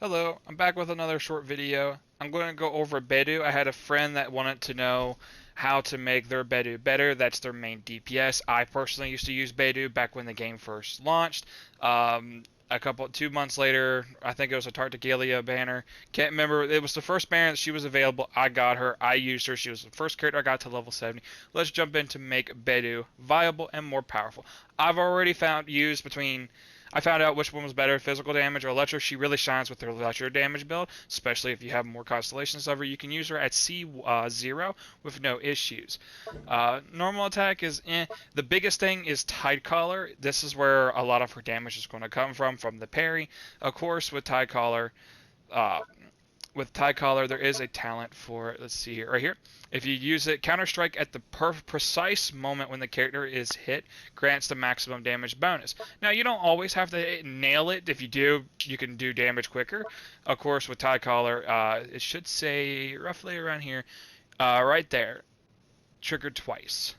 Hello, I'm back with another short video. I'm going to go over Beidou. I had a friend that wanted to know how to make their Beidou better. That's their main DPS. I personally used to use Beidou back when the game first launched. 2 months later, I think it was a Tartagelia banner. Can't remember. It was the first banner that she was available. I got her. I used her. She was the first character I got to level 70. Let's jump in to make Beidou viable and more powerful. I've already I found out which one was better, physical damage or Electro. She really shines with her Electro damage build, especially if you have more Constellations of her. You can use her at C0 with no issues. Normal attack is eh. The biggest thing is Tide Collar. This is where a lot of her damage is going to come from the parry. Of course, with Tide Collar, there is a talent for it. Let's see here, right here. If you use it, Counter Strike at the precise moment when the character is hit grants the maximum damage bonus. Now, you don't always have to nail it. If you do, you can do damage quicker. Of course, with Tide Collar, it should say roughly around here, right there, triggered twice.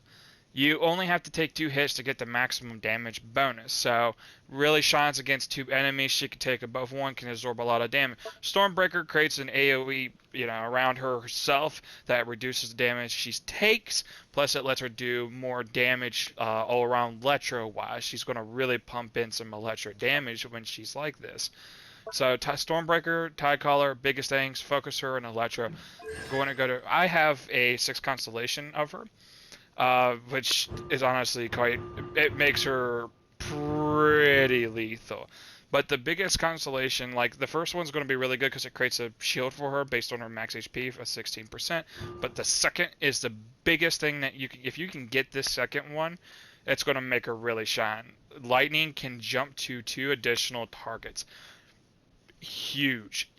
You only have to take 2 hits to get the maximum damage bonus. So, really shines against 2 enemies. She can take above 1, can absorb a lot of damage. Stormbreaker creates an AoE, around herself that reduces the damage she takes. Plus, it lets her do more damage all around Electro-wise. She's going to really pump in some Electro damage when she's like this. So, Stormbreaker, Tide Collar, biggest things, focus her on Electro. I have a 6 Constellation of her. Which is honestly it makes her pretty lethal. But the biggest Constellation, like the first one's going to be really good because it creates a shield for her based on her max HP of 16%. But the second is the biggest thing that if you can get this second one, it's going to make her really shine. Lightning can jump to 2 additional targets. Huge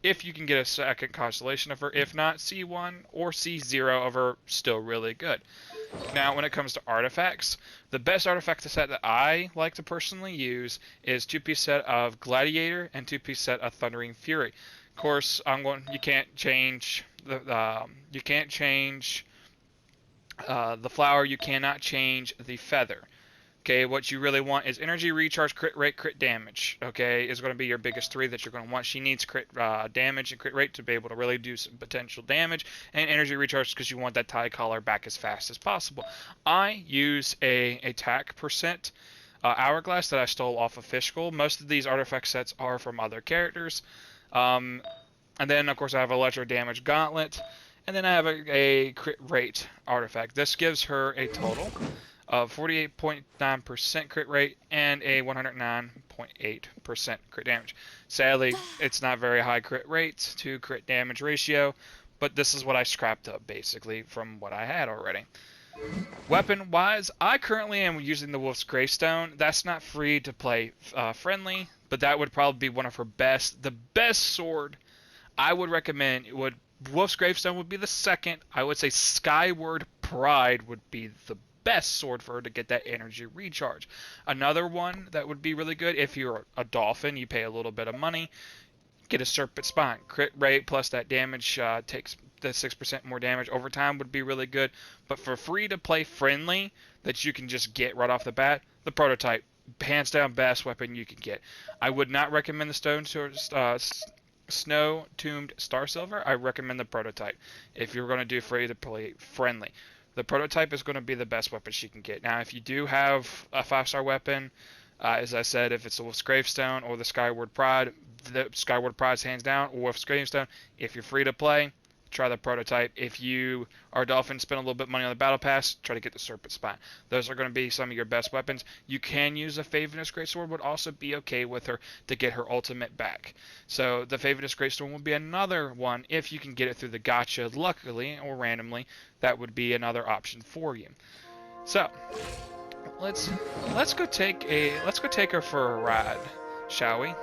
if you can get a second Constellation of her. If not, C1 or C0 of her, still really good. Now, when it comes to artifacts, the best artifact set that I like to personally use is 2-piece set of Gladiator and 2-piece set of Thundering Fury. Of course, you can't change the flower. You cannot change the feather. Okay, what you really want is energy recharge, crit rate, crit damage. Okay, is going to be your biggest 3 that you're going to want. She needs crit damage and crit rate to be able to really do some potential damage, and energy recharge because you want that Tide Collar back as fast as possible. I use a attack percent hourglass that I stole off of Fishbowl. Most of these artifact sets are from other characters. And then, of course, I have Electro damage gauntlet, and then I have a crit rate artifact. This gives her a total of 48.9% crit rate and a 109.8% crit damage. Sadly, it's not very high crit rates to crit damage ratio, but this is what I scrapped up basically from what I had already. Weapon-wise, I currently am using the Wolf's Gravestone. That's not free to play friendly, but that would probably be one of her best. The best sword I would recommend Wolf's Gravestone would be the second. I would say Skyward Pride would be the best sword for her to get that energy recharge. Another one that would be really good if you're a dolphin, you pay a little bit of money, get a Serpent Spine. Crit rate plus that damage takes the 6% more damage over time would be really good. But for free to play friendly that you can just get right off the bat, the Prototype, hands down best weapon you can get. I would not recommend the Snow Tombed Star Silver. I recommend the Prototype if you're going to do free to play friendly. The Prototype is going to be the best weapon she can get. Now, if you do have a 5-star weapon, as I said, if it's the Wolf's Gravestone or the Skyward Pride, the Skyward Pride's hands down, or Wolf's Gravestone. If you're free to play, try the Prototype. If you are a dolphin, spend a little bit of money on the Battle Pass, try to get the Serpent Spine. Those are going to be some of your best weapons. You can use a Favenous Greatsword, would also be okay with her to get her ultimate back. So the Favenous Greatsword would be another one if you can get it through the gacha, luckily or randomly. That would be another option for you. So let's go take her for a ride, shall we?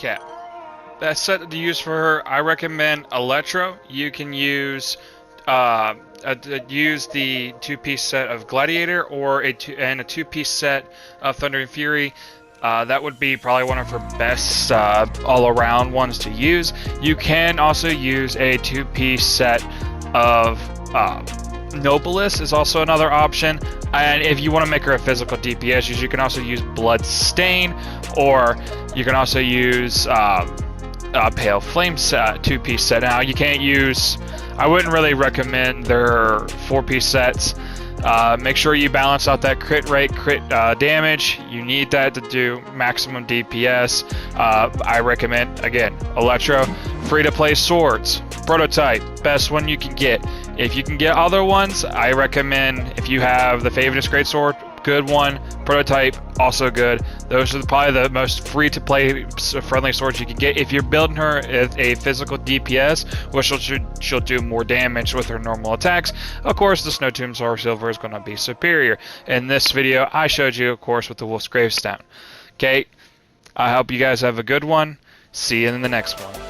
Okay. That set to use for her, I recommend Electro. You can use use the 2-piece set of Gladiator or a 2-piece set of Thunder and Fury. That would be probably one of her best all-around ones to use. You can also use a 2-piece set of Nobilis is also another option. And if you want to make her a physical DPS, you can also use Bloodstain, or you can also use Pale Flame 2-piece set. Now you can't use, I wouldn't really recommend their 4-piece sets. Make sure you balance out that crit rate, crit damage. You need that to do maximum DPS. I recommend, again, Electro. Free to play swords, Prototype, best one you can get. If you can get other ones, I recommend, if you have the Favorite Great Sword, good one. Prototype, also good. Those are probably the most free to play friendly swords you can get. If you're building her as a physical DPS, which she'll do more damage with her normal attacks, of course the Snow Tomb Soul Silver is going to be superior. In this video, I showed you, of course, with the Wolf's Gravestone. Okay, I hope you guys have a good one. See you in the next one.